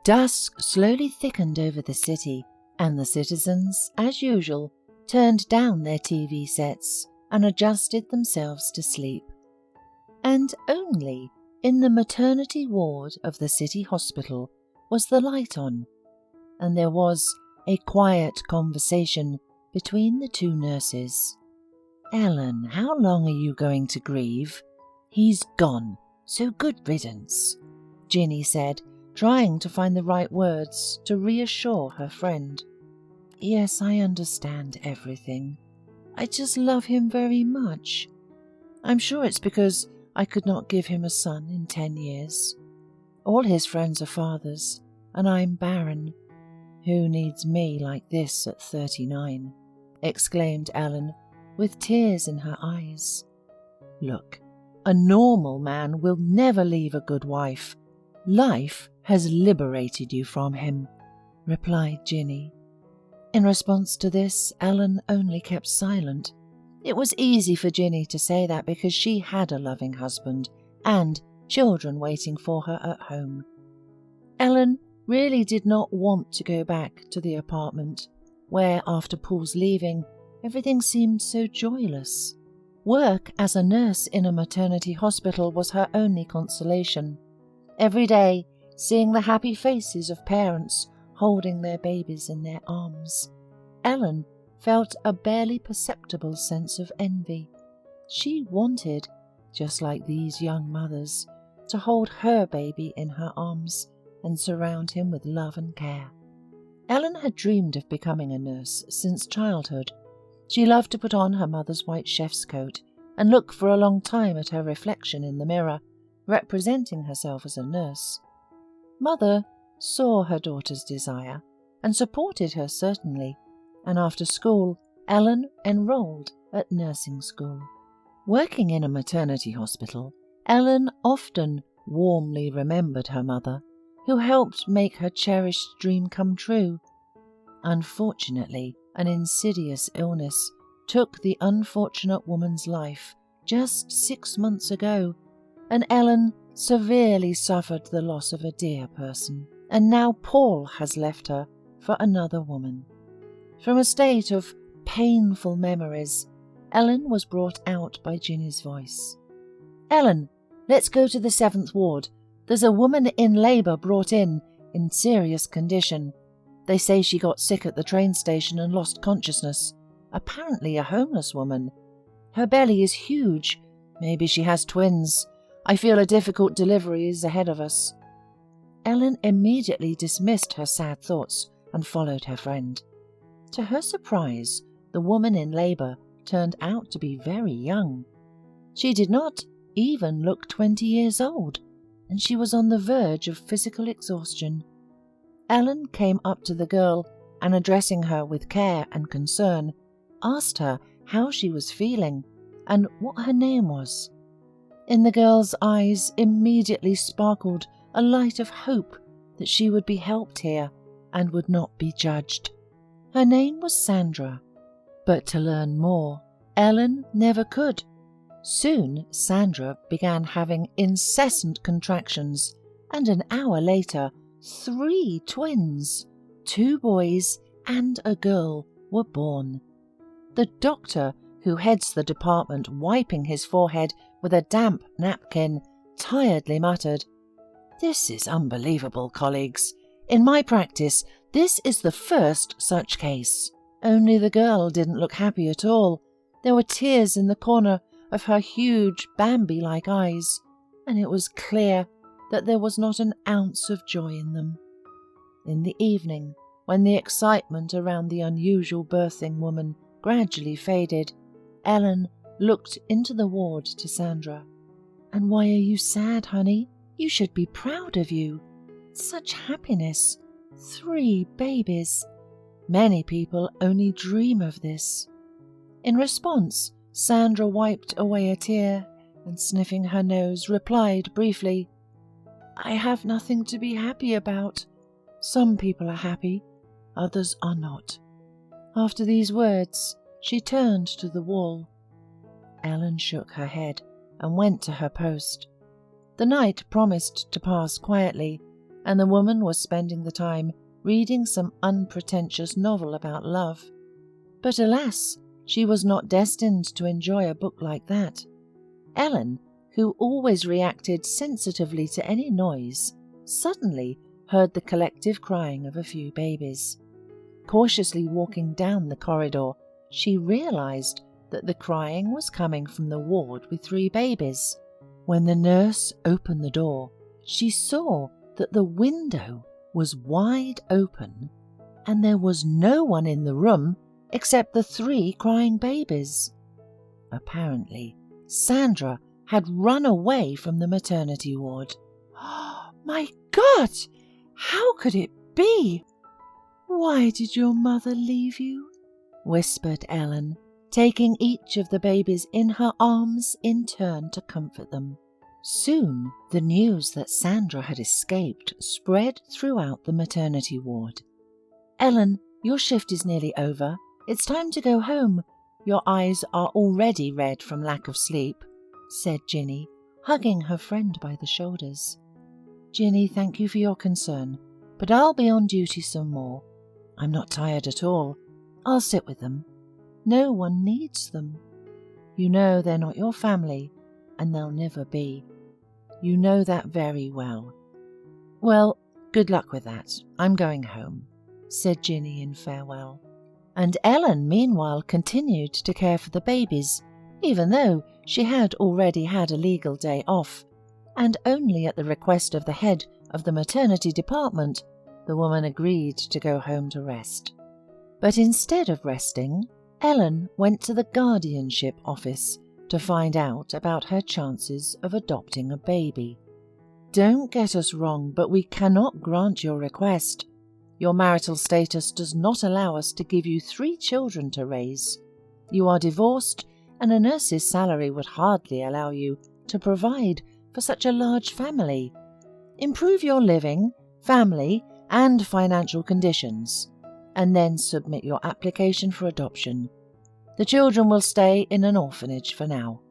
Dusk slowly thickened over the city, and the citizens, as usual, turned down their TV sets and adjusted themselves to sleep. And only in the maternity ward of the city hospital was the light on, and there was a quiet conversation between the two nurses. "Ellen, how long are you going to grieve? He's gone, so good riddance," Ginny said, trying to find the right words to reassure her friend. "Yes, I understand everything. I just love him very much. I'm sure it's because I could not give him a son in 10 years. All his friends are fathers, and I'm barren. Who needs me like this at 39? Exclaimed Ellen, with tears in her eyes. "Look, a normal man will never leave a good wife. Life has liberated you from him," replied Ginny. In response to this, Ellen only kept silent. It was easy for Ginny to say that because she had a loving husband and children waiting for her at home. Ellen really did not want to go back to the apartment, where, after Paul's leaving, everything seemed so joyless. Work as a nurse in a maternity hospital was her only consolation. Every day, seeing the happy faces of parents holding their babies in their arms, Ellen felt a barely perceptible sense of envy. She wanted, just like these young mothers, to hold her baby in her arms and surround him with love and care. Ellen had dreamed of becoming a nurse since childhood. She loved to put on her mother's white chef's coat and look for a long time at her reflection in the mirror, representing herself as a nurse. Mother saw her daughter's desire and supported her certainly, and after school, Ellen enrolled at nursing school. Working in a maternity hospital, Ellen often warmly remembered her mother, who helped make her cherished dream come true. Unfortunately, an insidious illness took the unfortunate woman's life just 6 months ago, and Ellen severely suffered the loss of a dear person, and now Paul has left her for another woman. From a state of painful memories, Ellen was brought out by Ginny's voice. "Ellen, let's go to the 7th ward. There's a woman in labour brought in serious condition. They say she got sick at the train station and lost consciousness. Apparently a homeless woman. Her belly is huge. Maybe she has twins. I feel a difficult delivery is ahead of us." Ellen immediately dismissed her sad thoughts and followed her friend. To her surprise, the woman in labour turned out to be very young. She did not even look 20 years old, and she was on the verge of physical exhaustion. Ellen came up to the girl and, addressing her with care and concern, asked her how she was feeling and what her name was. In the girl's eyes immediately sparkled a light of hope that she would be helped here and would not be judged. Her name was Sandra, but to learn more, Ellen never could. Soon Sandra began having incessant contractions, and an hour later 3 twins, 2 boys and a girl, were born. The doctor who heads the department, wiping his forehead with a damp napkin, tiredly muttered, "This is unbelievable, colleagues. In my practice, this is the first such case." Only the girl didn't look happy at all. There were tears in the corner of her huge Bambi-like eyes, and it was clear that there was not an ounce of joy in them. In the evening, when the excitement around the unusual birthing woman gradually faded, Ellen looked into the ward to Sandra. "And why are you sad, honey? You should be proud of you. Such happiness. 3 babies. Many people only dream of this." In response, Sandra wiped away a tear and, sniffing her nose, replied briefly, "I have nothing to be happy about. Some people are happy, others are not." After these words, she turned to the wall. Ellen shook her head and went to her post. The night promised to pass quietly, and the woman was spending the time reading some unpretentious novel about love. But alas, she was not destined to enjoy a book like that. Ellen, who always reacted sensitively to any noise, suddenly heard the collective crying of a few babies. Cautiously walking down the corridor, she realized that the crying was coming from the ward with 3 babies. When the nurse opened the door, she saw that the window was wide open and there was no one in the room except the 3 crying babies. Apparently, Sandra had run away from the maternity ward. "Oh, my God! How could it be? Why did your mother leave you?" whispered Ellen, taking each of the babies in her arms in turn to comfort them. Soon, the news that Sandra had escaped spread throughout the maternity ward. "Ellen, your shift is nearly over. It's time to go home. Your eyes are already red from lack of sleep," said Ginny, hugging her friend by the shoulders. "Ginny, thank you for your concern, but I'll be on duty some more. I'm not tired at all. I'll sit with them. No one needs them. You know they're not your family, and they'll never be. You know that very well." "Well, good luck with that. I'm going home," said Ginny in farewell. And Ellen, meanwhile, continued to care for the babies, even though she had already had a legal day off, and only at the request of the head of the maternity department, the woman agreed to go home to rest. But instead of resting, Ellen went to the guardianship office to find out about her chances of adopting a baby. "Don't get us wrong, but we cannot grant your request. Your marital status does not allow us to give you 3 children to raise. You are divorced, and a nurse's salary would hardly allow you to provide for such a large family. Improve your living, family, and financial conditions, and then submit your application for adoption. The children will stay in an orphanage for now,"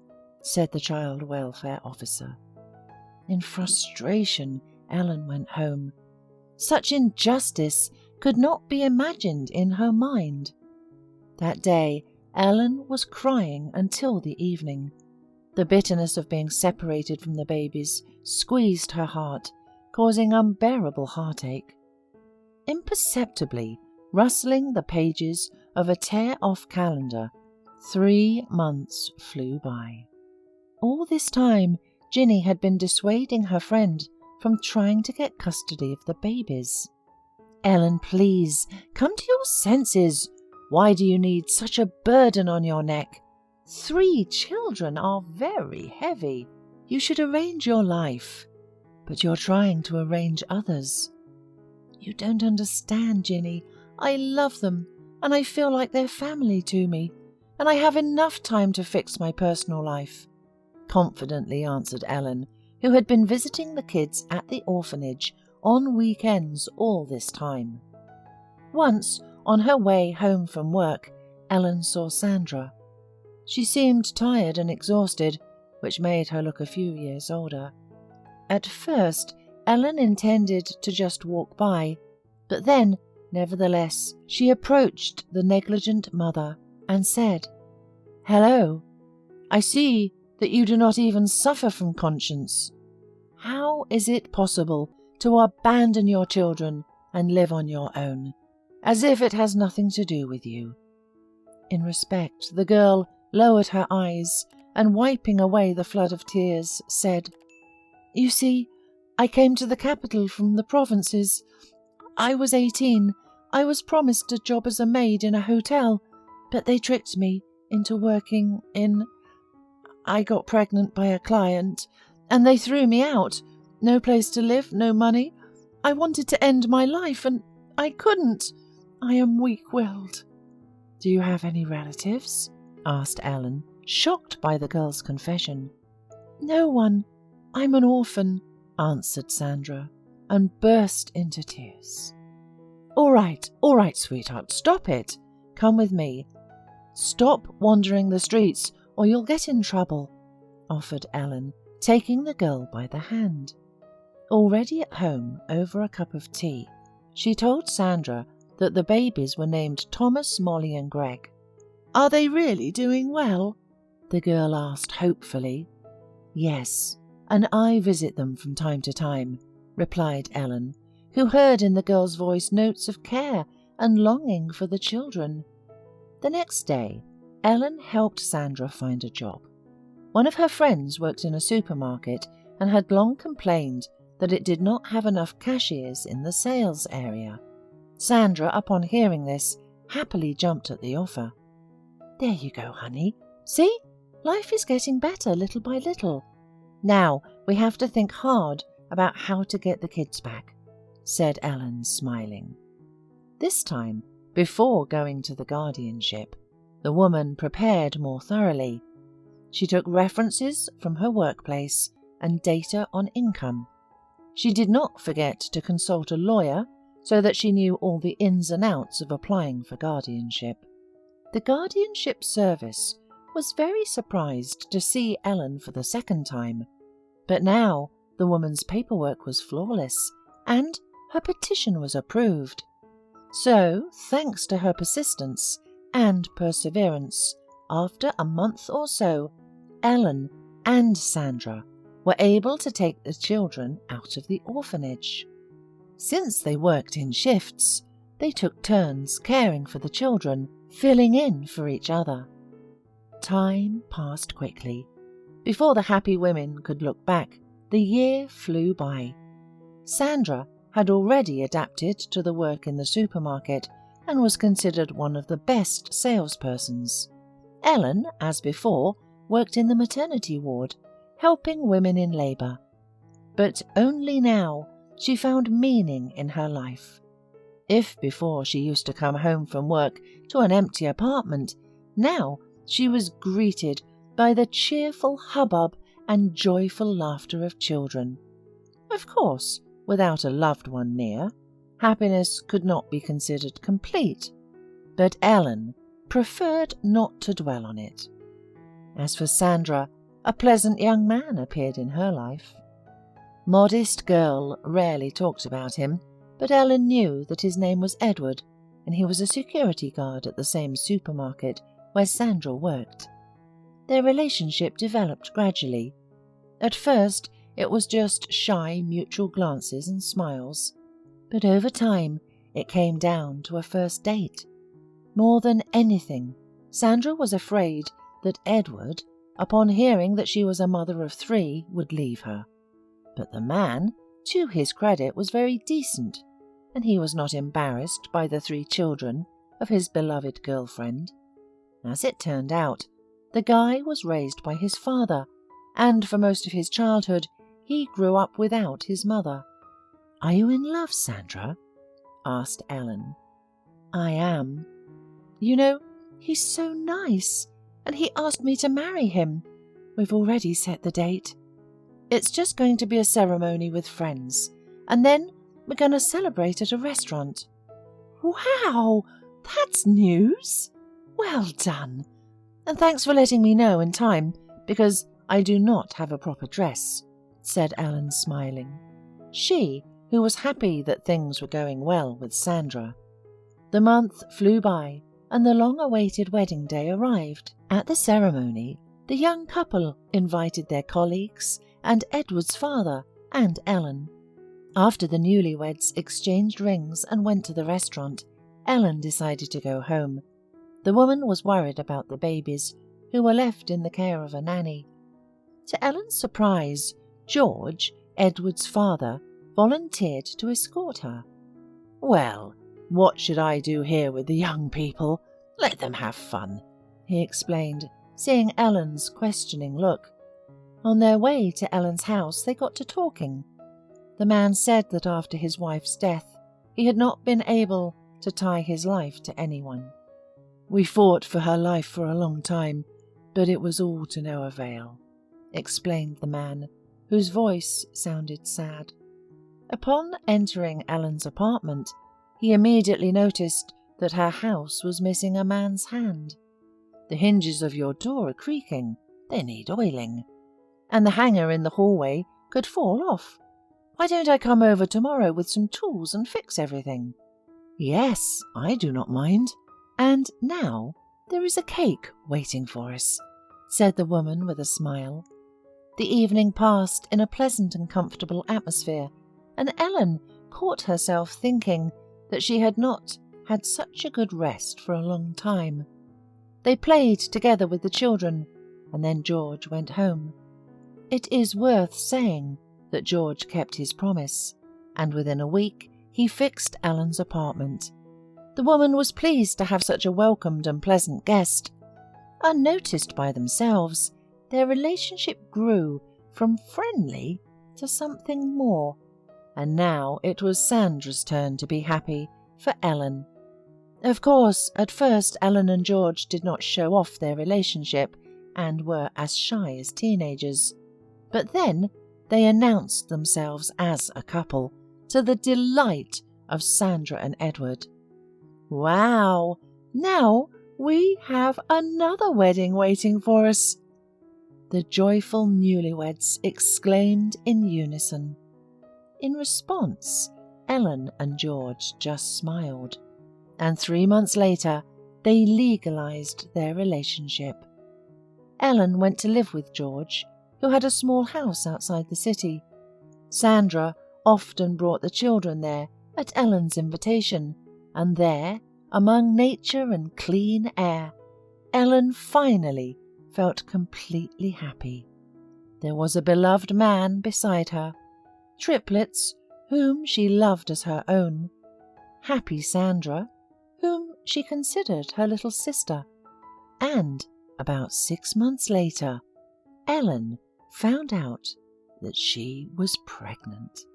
said the child welfare officer. In frustration, Ellen went home. Such injustice could not be imagined in her mind. That day, Ellen was crying until the evening. The bitterness of being separated from the babies squeezed her heart, causing unbearable heartache. Imperceptibly, rustling the pages of a tear-off calendar, 3 months flew by. All this time, Ginny had been dissuading her friend from trying to get custody of the babies. "Ellen, please, come to your senses. Why do you need such a burden on your neck? 3 children are very heavy. You should arrange your life. But you're trying to arrange others." "You don't understand, Ginny. I love them, and I feel like they're family to me, and I have enough time to fix my personal life," confidently answered Ellen, who had been visiting the kids at the orphanage on weekends all this time. Once, on her way home from work, Ellen saw Sandra. She seemed tired and exhausted, which made her look a few years older. At first, Ellen intended to just walk by, but then, nevertheless, she approached the negligent mother and said, "Hello, I see that you do not even suffer from conscience. How is it possible to abandon your children and live on your own, as if it has nothing to do with you?" In respect, the girl lowered her eyes and, wiping away the flood of tears, said, "You see, I came to the capital from the provinces. I was 18. I was promised a job as a maid in a hotel, but they tricked me into working in... I got pregnant by a client, and they threw me out. No place to live, no money. I wanted to end my life, and I couldn't. I am weak-willed." "Do you have any relatives?" asked Ellen, shocked by the girl's confession. "No one. I'm an orphan," answered Sandra, and burst into tears. All right, sweetheart, stop it. Come with me. Stop wandering the streets, or you'll get in trouble," offered Ellen, taking the girl by the hand. Already at home over a cup of tea, she told Sandra that the babies were named Thomas, Molly and Greg. "Are they really doing well?" the girl asked hopefully. "Yes, and I visit them from time to time," replied Ellen, who heard in the girl's voice notes of care and longing for the children. The next day, Ellen helped Sandra find a job. One of her friends worked in a supermarket and had long complained that it did not have enough cashiers in the sales area. Sandra, upon hearing this, happily jumped at the offer. "There you go, honey. See? Life is getting better little by little. Now we have to think hard about how to get the kids back," said Ellen, smiling. This time, before going to the guardianship, the woman prepared more thoroughly. She took references from her workplace and data on income. She did not forget to consult a lawyer so that she knew all the ins and outs of applying for guardianship. The guardianship service was very surprised to see Ellen for the second time, but now the woman's paperwork was flawless and her petition was approved. So, thanks to her persistence and perseverance, after a month or so, Ellen and Sandra were able to take the children out of the orphanage. Since they worked in shifts, they took turns caring for the children, filling in for each other. Time passed quickly. Before the happy women could look back, the year flew by. Sandra had already adapted to the work in the supermarket and was considered one of the best salespersons. Ellen, as before, worked in the maternity ward, helping women in labour. But only now she found meaning in her life. If before she used to come home from work to an empty apartment, now she was greeted by the cheerful hubbub and joyful laughter of children. Of course, without a loved one near, happiness could not be considered complete, but Ellen preferred not to dwell on it. As for Sandra, a pleasant young man appeared in her life. Modest girl rarely talked about him, but Ellen knew that his name was Edward, and he was a security guard at the same supermarket where Sandra worked. Their relationship developed gradually. At first, it was just shy mutual glances and smiles, but over time it came down to a first date. More than anything, Sandra was afraid that Edward, upon hearing that she was a mother of 3, would leave her. But the man, to his credit, was very decent, and he was not embarrassed by the 3 children of his beloved girlfriend. As it turned out, the guy was raised by his father, and for most of his childhood he grew up without his mother. "Are you in love, Sandra?" asked Ellen. "I am. You know, he's so nice, and he asked me to marry him. We've already set the date. It's just going to be a ceremony with friends, and then we're going to celebrate at a restaurant." "Wow, that's news! Well done. And thanks for letting me know in time, because I do not have a proper dress," said Ellen, smiling. She, who was happy that things were going well with Sandra. The month flew by, and the long-awaited wedding day arrived. At the ceremony, the young couple invited their colleagues and Edward's father and Ellen. After the newlyweds exchanged rings and went to the restaurant, Ellen decided to go home. The woman was worried about the babies, who were left in the care of a nanny. To Ellen's surprise, George, Edward's father, volunteered to escort her. "Well, what should I do here with the young people? Let them have fun," he explained, seeing Ellen's questioning look. On their way to Ellen's house, they got to talking. The man said that after his wife's death, he had not been able to tie his life to anyone. "We fought for her life for a long time, but it was all to no avail," explained the man, whose voice sounded sad. Upon entering Ellen's apartment, he immediately noticed that her house was missing a man's hand. "The hinges of your door are creaking. They need oiling. And the hanger in the hallway could fall off. Why don't I come over tomorrow with some tools and fix everything?" "Yes, I do not mind. And now there is a cake waiting for us," said the woman with a smile. The evening passed in a pleasant and comfortable atmosphere, and Ellen caught herself thinking that she had not had such a good rest for a long time. They played together with the children, and then George went home. It is worth saying that George kept his promise, and within a week he fixed Ellen's apartment. The woman was pleased to have such a welcomed and pleasant guest. Unnoticed by themselves, their relationship grew from friendly to something more, and now it was Sandra's turn to be happy for Ellen. Of course, at first Ellen and George did not show off their relationship and were as shy as teenagers, but then they announced themselves as a couple, to the delight of Sandra and Edward. "Wow! Now we have another wedding waiting for us," the joyful newlyweds exclaimed in unison. In response, Ellen and George just smiled, and 3 months later they legalized their relationship. Ellen went to live with George, who had a small house outside the city. Sandra often brought the children there at Ellen's invitation, and there, among nature and clean air, Ellen finally felt completely happy. There was a beloved man beside her, triplets whom she loved as her own, happy Sandra, whom she considered her little sister, and about 6 months later, Ellen found out that she was pregnant.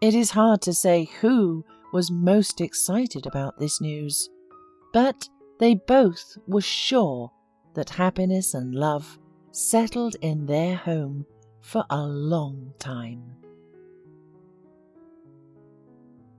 It is hard to say who was most excited about this news, but they both were sure that happiness and love settled in their home for a long time.